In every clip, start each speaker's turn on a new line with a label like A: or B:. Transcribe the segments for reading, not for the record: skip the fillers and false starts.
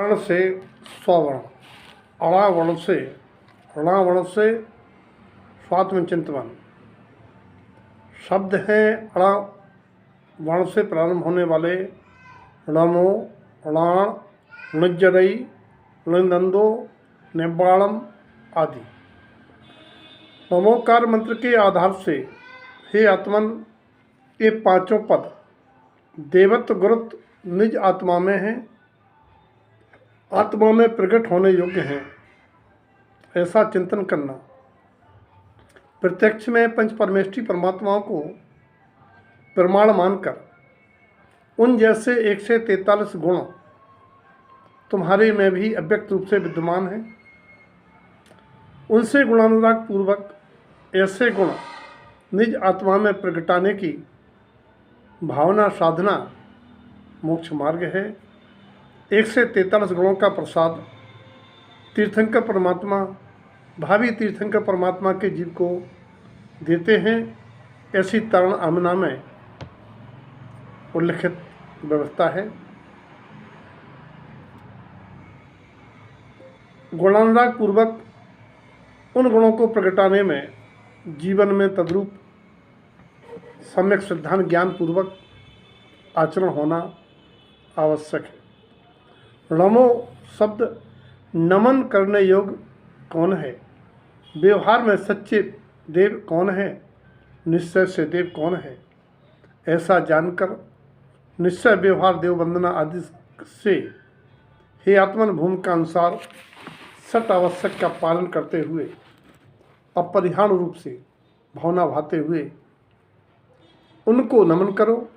A: अण से स्वर्ण, अणावर्ण से ऋणावर्ण से स्वात्म चिंतन। शब्द हैं अणावर्ण से प्रारंभ होने वाले ऋणमो, ऋणाण, ऋणजरई, ऋणनंदो, निब्बाणम आदि। नमोकार मंत्र के आधार से हे आत्मन, ये पांचों पद देवत्व गुरुत्व निज आत्मा में हैं, आत्मा में प्रकट होने योग्य हैं, ऐसा चिंतन करना। प्रत्यक्ष में पंच परमेष्ठी परमात्माओं को प्रमाण मानकर उन जैसे 143 गुण तुम्हारे में भी अव्यक्त रूप से विद्यमान हैं, उनसे गुणानुराग पूर्वक ऐसे गुण निज आत्मा में प्रगटाने की भावना साधना मोक्ष मार्ग है। 143 गुणों का प्रसाद तीर्थंकर परमात्मा भावी तीर्थंकर परमात्मा के जीव को देते हैं, ऐसी तरण आमना में उल्लिखित व्यवस्था है। गुणानुराग पूर्वक उन गुणों को प्रगटाने में जीवन में तद्रूप सम्यक सिद्धांत ज्ञान पूर्वक आचरण होना आवश्यक है। नमो शब्द नमन करने योग्य कौन है, व्यवहार में सच्चे देव कौन है, निश्चय से देव कौन है, ऐसा जानकर निश्चय व्यवहार देव वंदना आदि से हे आत्मन भूमिका अनुसार सत आवश्यक का पालन करते हुए अपरिहार्य रूप से भावना भाते हुए उनको नमन करो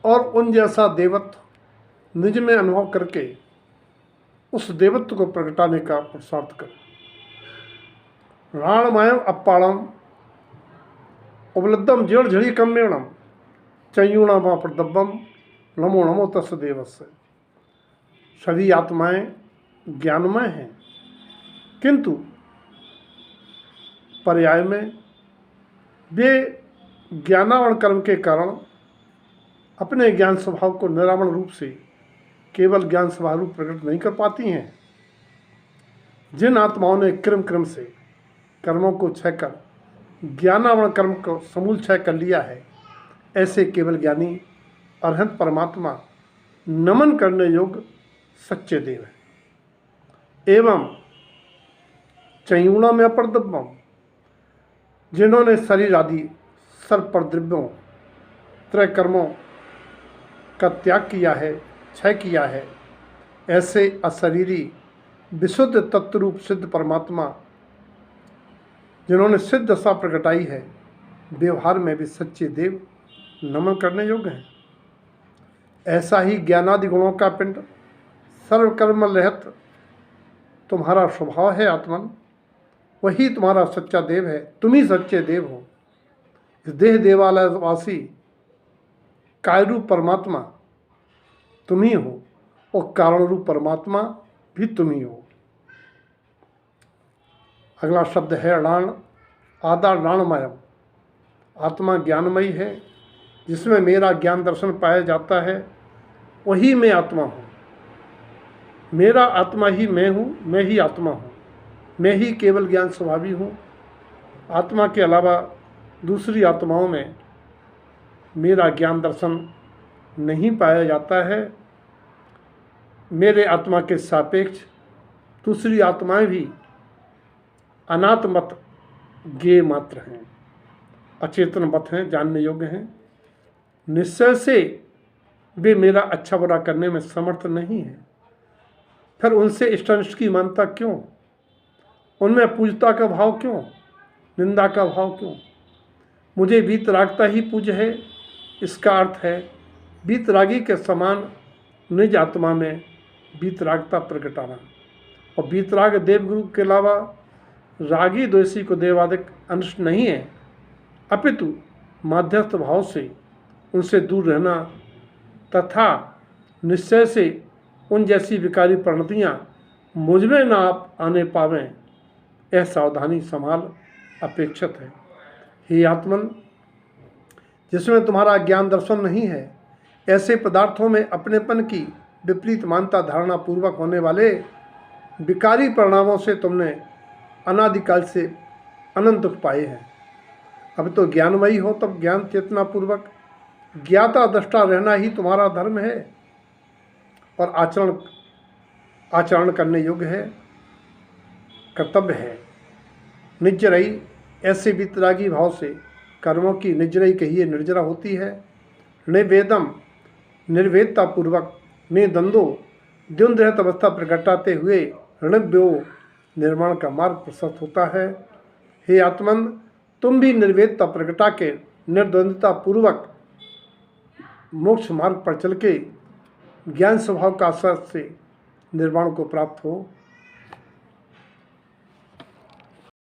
A: और उन जैसा देवत्व निज में अनुभव करके उस देवत्व को प्रगटाने का पुरुषार्थ करो। राणमयम अप्पाणम उपलब्धम जड़ झड़ी कम्यणम चयूणम प्रदब्बम नमो नमो तस् देवस्य। सभी आत्माएं ज्ञानमय हैं, किंतु पर्याय में वे ज्ञानावरण कर्म के कारण अपने ज्ञान स्वभाव को निरावरण रूप से केवल ज्ञान स्वभाव रूप प्रकट नहीं कर पाती हैं। जिन आत्माओं ने क्रम क्रम से कर्मों को क्षय कर ज्ञानावरण कर्म को समूल क्षय कर लिया है, ऐसे केवल ज्ञानी अरहंत परमात्मा नमन करने योग्य सच्चे देव हैं। एवं चयूणा में अप्रदब्बम, जिन्होंने शरीर आदि सर्वप्रद्रव्यों त्रय कर्मों का त्याग किया है, क्षय किया है, ऐसे अशरीरी विशुद्ध तत्वरूप सिद्ध परमात्मा जिन्होंने सिद्ध दशा प्रकटाई है, व्यवहार में भी सच्चे देव नमन करने योग्य हैं। ऐसा ही ज्ञानादि गुणों का पिंड सर्वकर्म रहित तुम्हारा स्वभाव है आत्मन, वही तुम्हारा सच्चा देव है, तुम ही सच्चे देव हो। इस देह देवालयवासी कार्यरूप परमात्मा तुम ही हो और कारण रूप परमात्मा भी तुम ही हो। अगला शब्द है ऋणाण, आदा ऋणाणमयम। आत्मा ज्ञानमयी है, जिसमें मेरा ज्ञान दर्शन पाया जाता है, वही मैं आत्मा हूँ। मेरा आत्मा ही मैं हूँ, मैं ही आत्मा हूँ, मैं ही केवल ज्ञान स्वभावी हूँ। आत्मा के अलावा दूसरी आत्माओं में मेरा ज्ञान दर्शन नहीं पाया जाता है। मेरे आत्मा के सापेक्ष दूसरी आत्माएं भी अनात्मत ज्ञेय मात्र हैं, अचेतन मत हैं, जानने योग्य हैं। निश्चय से वे मेरा अच्छा बुरा करने में समर्थ नहीं है, फिर उनसे इष्टानिष्ट की मानता क्यों, उनमें पूजता का भाव क्यों, निंदा का भाव क्यों। मुझे वीतरागता ही पूज्य है। इसका अर्थ है वीतरागी के समान निज आत्मा में वीतरागता प्रगटाना। और वीतराग देवगुरु के अलावा रागी द्वेषी को देवादिक अनिष्ट नहीं है, अपितु माध्यस्थ भाव से उनसे दूर रहना तथा निश्चय से उन जैसी विकारी प्रणतियाँ मुझ में ना आने पावें, यह सावधानी संभाल अपेक्षित है। हे आत्मन, जिसमें तुम्हारा ज्ञान दर्शन नहीं है, ऐसे पदार्थों में अपनेपन की विपरीत मानता धारणा पूर्वक होने वाले विकारी परिणामों से तुमने अनादिकाल से अनंत दुख पाए हैं। अब तो ज्ञानमयी हो तब ज्ञान चेतना पूर्वक ज्ञाता दृष्टा रहना ही तुम्हारा धर्म है और आचरण करने योग्य है, कर्तव्य है। निजरई ऐसे वितरागी भाव से कर्मों की निजरई कहिए निर्जरा होती है। निवेदम निर्वेदता पूर्वक निद्वंदो द्वंद्वरहित अवस्था प्रकटाते हुए ऋणव्यो निर्माण का मार्ग प्रशस्त होता है। हे आत्मन, तुम भी निर्वेदता प्रकटा के निर्द्वंद्वता पूर्वक मोक्ष मार्ग पर चल के ज्ञान स्वभाव का असर से निर्वाण को प्राप्त हो।